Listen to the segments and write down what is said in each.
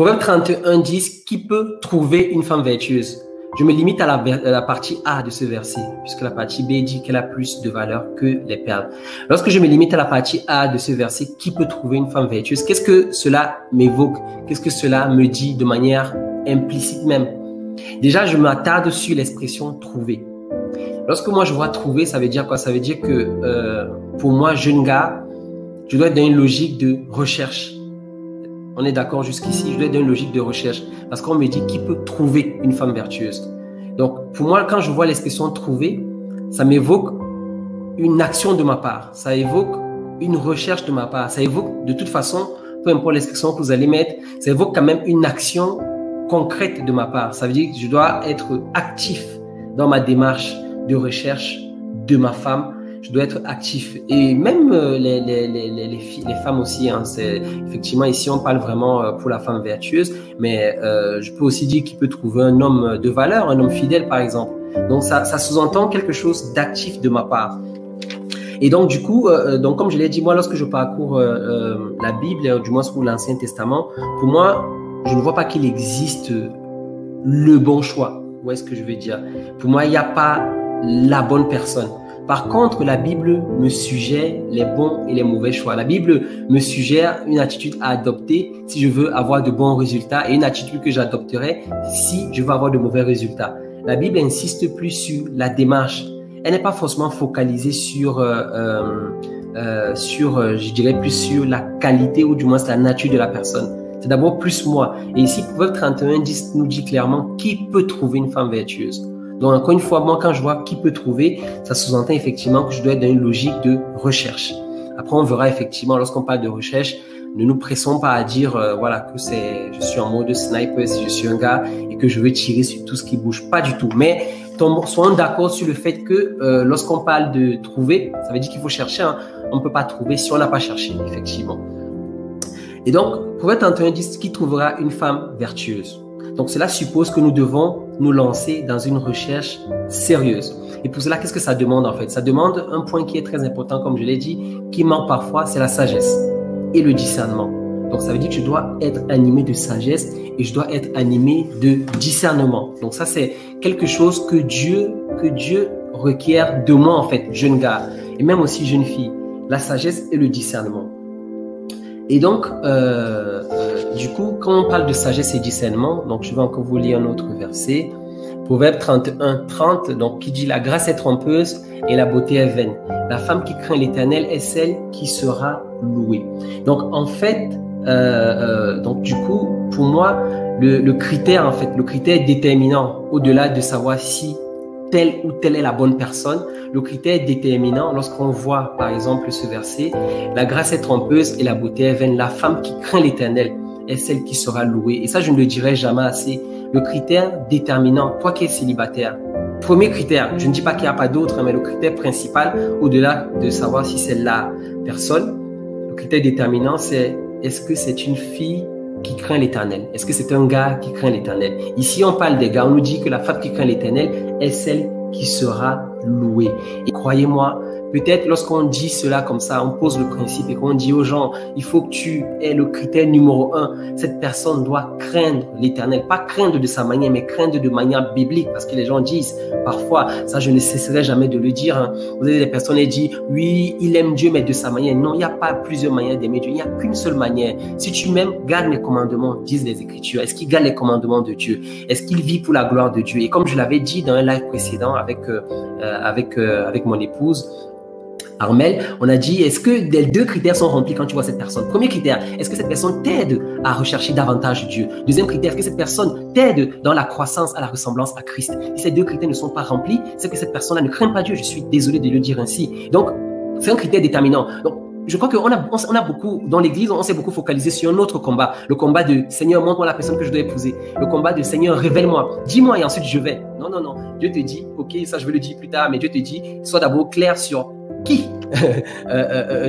Proverbe 31:10, qui peut trouver une femme vertueuse? Je me limite à la partie A de ce verset, puisque la partie B dit qu'elle a plus de valeur que les perles. Lorsque je me limite à la partie A de ce verset, qui peut trouver une femme vertueuse? Qu'est-ce que cela m'évoque? Qu'est-ce que cela me dit de manière implicite même? Déjà, je m'attarde sur l'expression trouver. Lorsque moi je vois trouver, ça veut dire quoi? Ça veut dire que pour moi, jeune gars, je dois être dans une logique de recherche. On est d'accord jusqu'ici, je dois être dans une logique de recherche. Parce qu'on me dit qui peut trouver une femme vertueuse. Donc, pour moi, quand je vois l'expression trouver, ça m'évoque une action de ma part. Ça évoque une recherche de ma part. Ça évoque, de toute façon, peu importe l'expression que vous allez mettre, ça évoque quand même une action concrète de ma part. Ça veut dire que je dois être actif dans ma démarche de recherche de ma femme. Je dois être actif. Et même les femmes aussi. Hein, effectivement, ici, on parle vraiment pour la femme vertueuse. Mais je peux aussi dire qu'il peut trouver un homme de valeur, un homme fidèle, par exemple. Donc, ça sous-entend quelque chose d'actif de ma part. Et donc, du coup, donc comme je l'ai dit, moi, lorsque je parcours la Bible, du moins pour l'Ancien Testament, pour moi, je ne vois pas qu'il existe le bon choix. Vous voyez ce que je veux dire? Pour moi, il n'y a pas la bonne personne. Par contre, la Bible me suggère les bons et les mauvais choix. La Bible me suggère une attitude à adopter si je veux avoir de bons résultats et une attitude que j'adopterai si je veux avoir de mauvais résultats. La Bible insiste plus sur la démarche. Elle n'est pas forcément focalisée sur, je dirais plus sur la qualité ou du moins la nature de la personne. C'est d'abord plus moi. Et ici, Proverbe 31:10 nous dit clairement qui peut trouver une femme vertueuse. Donc, encore une fois, moi, quand je vois qui peut trouver, ça sous-entend effectivement que je dois être dans une logique de recherche. Après, on verra effectivement, lorsqu'on parle de recherche, ne nous pressons pas à dire, voilà, que je suis en mode sniper, si je suis un gars et que je veux tirer sur tout ce qui bouge. Pas du tout. Mais soyons d'accord sur le fait que lorsqu'on parle de trouver, ça veut dire qu'il faut chercher. Hein. On ne peut pas trouver si on n'a pas cherché, effectivement. Et donc, Proverbe 31:10, qui trouvera une femme vertueuse? Donc, cela suppose que nous devons nous lancer dans une recherche sérieuse. Et pour cela, qu'est-ce que ça demande en fait? Ça demande un point qui est très important, comme je l'ai dit, qui manque parfois, c'est la sagesse et le discernement. Donc, ça veut dire que je dois être animé de sagesse et je dois être animé de discernement. Donc, ça, c'est quelque chose que Dieu requiert de moi en fait, jeune gars, et même aussi jeune fille. La sagesse et le discernement. Et donc, du coup, quand on parle de sagesse et discernement, donc je vais encore vous lire un autre verset. Proverbe 31:30, donc qui dit « La grâce est trompeuse et la beauté est vaine. La femme qui craint l'Éternel est celle qui sera louée. » Donc, en fait, donc du coup, pour moi, le critère déterminant, au-delà de savoir si telle ou telle est la bonne personne, le critère déterminant, lorsqu'on voit, par exemple, ce verset, la grâce est trompeuse et la beauté est vaine. La femme qui craint l'Éternel est celle qui sera louée. Et ça, je ne le dirai jamais assez. Le critère déterminant, toi qui es célibataire, premier critère, je ne dis pas qu'il n'y a pas d'autres, mais le critère principal, au-delà de savoir si c'est la personne, le critère déterminant, c'est est-ce que c'est une fille qui craint l'Éternel? Est-ce que c'est un gars qui craint l'Éternel? Ici, on parle des gars. On nous dit que la femme qui craint l'Éternel est celle qui sera louée. Et croyez-moi, peut-être lorsqu'on dit cela comme ça, on pose le principe et qu'on dit aux gens, il faut que tu aies le critère numéro 1. Cette personne doit craindre l'Éternel. Pas craindre de sa manière, mais craindre de manière biblique. Parce que les gens disent, parfois, ça je ne cesserai jamais de le dire. Hein. Vous avez des personnes qui disent, oui, il aime Dieu, mais de sa manière. Non, il n'y a pas plusieurs manières d'aimer Dieu. Il n'y a qu'une seule manière. Si tu m'aimes, garde mes commandements, disent les Écritures. Est-ce qu'il garde les commandements de Dieu? Est-ce qu'il vit pour la gloire de Dieu? Et comme je l'avais dit dans un live précédent avec mon épouse, Armel, on a dit, est-ce que les deux critères sont remplis quand tu vois cette personne? Premier critère, est-ce que cette personne t'aide à rechercher davantage Dieu? Deuxième critère, est-ce que cette personne t'aide dans la croissance à la ressemblance à Christ? Si ces deux critères ne sont pas remplis, c'est que cette personne-là ne craint pas Dieu. Je suis désolé de le dire ainsi. Donc, c'est un critère déterminant. Donc, je crois qu'on a beaucoup, dans l'église, on s'est beaucoup focalisé sur un autre combat. Le combat de Seigneur, montre-moi la personne que je dois épouser. Le combat de Seigneur, révèle-moi. Dis-moi et ensuite je vais. Non, non, non. Dieu te dit, ok, ça je vais le dire plus tard, mais Dieu te dit, sois d'abord clair sur qui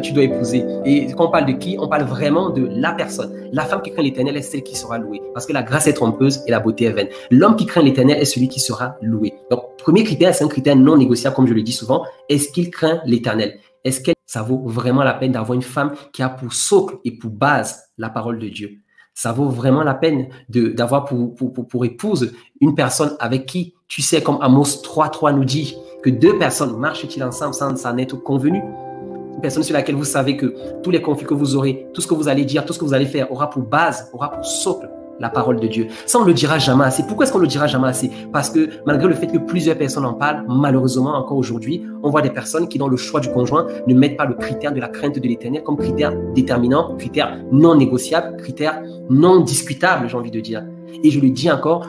tu dois épouser. Et quand on parle de qui, on parle vraiment de la personne. La femme qui craint l'Éternel est celle qui sera louée. Parce que la grâce est trompeuse et la beauté est vaine. L'homme qui craint l'Éternel est celui qui sera loué. Donc, premier critère, c'est un critère non négociable, comme je le dis souvent. Est-ce qu'il craint l'Éternel? Est-ce que ça vaut vraiment la peine d'avoir une femme qui a pour socle et pour base la parole de Dieu? Ça vaut vraiment la peine d'avoir pour épouse une personne avec qui, tu sais, comme Amos 3.3 nous dit, que deux personnes marchent-ils ensemble sans s'en être convenus. Une personne sur laquelle vous savez que tous les conflits que vous aurez, tout ce que vous allez dire, tout ce que vous allez faire aura pour base, aura pour socle la parole de Dieu. Ça, on ne le dira jamais assez. Pourquoi est-ce qu'on ne le dira jamais assez? Parce que malgré le fait que plusieurs personnes en parlent, malheureusement, encore aujourd'hui, on voit des personnes qui, dans le choix du conjoint, ne mettent pas le critère de la crainte de l'Éternel comme critère déterminant, critère non négociable, critère non discutable, j'ai envie de dire. Et je le dis encore,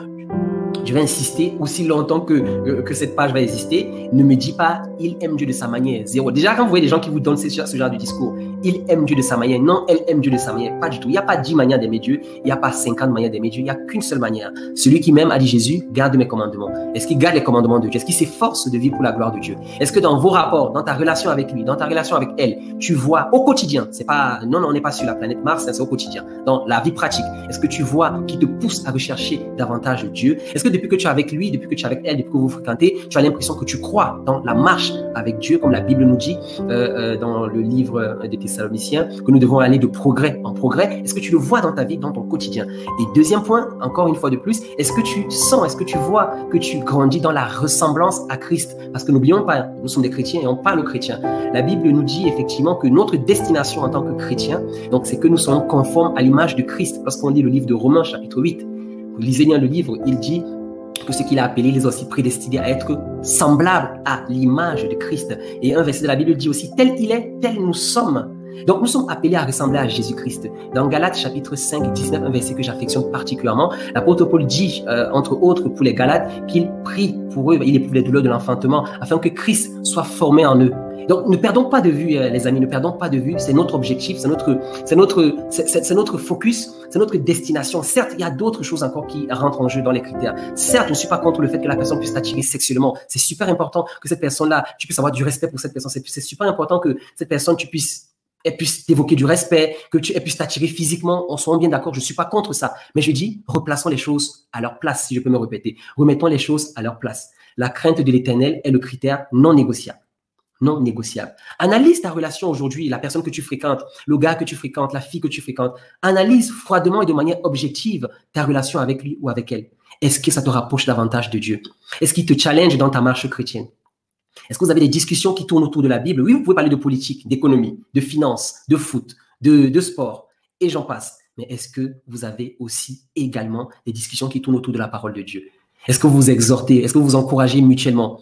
je vais insister aussi longtemps que cette page va exister. Ne me dis pas, il aime Dieu de sa manière. Zéro. Déjà, quand vous voyez des gens qui vous donnent ce genre de discours, il aime Dieu de sa manière. Non, elle aime Dieu de sa manière. Pas du tout. Il n'y a pas 10 manières d'aimer Dieu. Il n'y a pas 50 manières d'aimer Dieu. Il n'y a qu'une seule manière. Celui qui m'aime, a dit Jésus, garde mes commandements. Est-ce qu'il garde les commandements de Dieu? Est-ce qu'il s'efforce de vivre pour la gloire de Dieu? Est-ce que dans vos rapports, dans ta relation avec lui, dans ta relation avec elle, tu vois au quotidien, c'est pas, non, on n'est pas sur la planète Mars, c'est au quotidien, dans la vie pratique, est-ce que tu vois qui te pousse à rechercher davantage Dieu? Est-ce que depuis que tu es avec lui, depuis que tu es avec elle, depuis que vous fréquentez, tu as l'impression que tu crois dans la marche avec Dieu, comme la Bible nous dit dans le livre des Thessaloniciens, que nous devons aller de progrès en progrès? Est-ce que tu le vois dans ta vie, dans ton quotidien? Et deuxième point, encore une fois de plus, est-ce que tu sens, est-ce que tu vois que tu grandis dans la ressemblance à Christ? Parce que n'oublions pas, nous sommes des chrétiens et on parle aux chrétiens. La Bible nous dit effectivement que notre destination en tant que chrétiens, donc c'est que nous soyons conformes à l'image de Christ. Lorsqu'on lit le livre de Romains chapitre 8, vous lisez bien le livre, il dit que ce qu'il a appelé les aussi prédestinés à être semblables à l'image de Christ. Et un verset de la Bible dit aussi, tel il est, tel nous sommes. Donc nous sommes appelés à ressembler à Jésus-Christ. Dans Galates chapitre 5, 19, un verset que j'affectionne particulièrement, l'apôtre Paul dit, entre autres pour les Galates, qu'il prie pour eux, il éprouve les douleurs de l'enfantement, afin que Christ soit formé en eux. Donc ne perdons pas de vue, les amis, ne perdons pas de vue, c'est notre objectif, c'est notre focus, c'est notre destination. Certes, il y a d'autres choses encore qui rentrent en jeu dans les critères. Certes, je ne suis pas contre le fait que la personne puisse t'attirer sexuellement. C'est super important que cette personne-là, tu puisses avoir du respect pour cette personne. C'est super important que cette personne, elle puisse t'évoquer du respect, elle puisse t'attirer physiquement. On soit bien d'accord, je ne suis pas contre ça. Mais je dis, replaçons les choses à leur place, si je peux me répéter. Remettons les choses à leur place. La crainte de l'Éternel est le critère non négociable. Non négociable. Analyse ta relation aujourd'hui, la personne que tu fréquentes, le gars que tu fréquentes, la fille que tu fréquentes. Analyse froidement et de manière objective ta relation avec lui ou avec elle. Est-ce que ça te rapproche davantage de Dieu? Est-ce qu'il te challenge dans ta marche chrétienne? Est-ce que vous avez des discussions qui tournent autour de la Bible? Oui, vous pouvez parler de politique, d'économie, de finance, de foot, de sport, et j'en passe. Mais est-ce que vous avez aussi également des discussions qui tournent autour de la parole de Dieu? Est-ce que vous vous exhortez? Est-ce que vous vous encouragez mutuellement?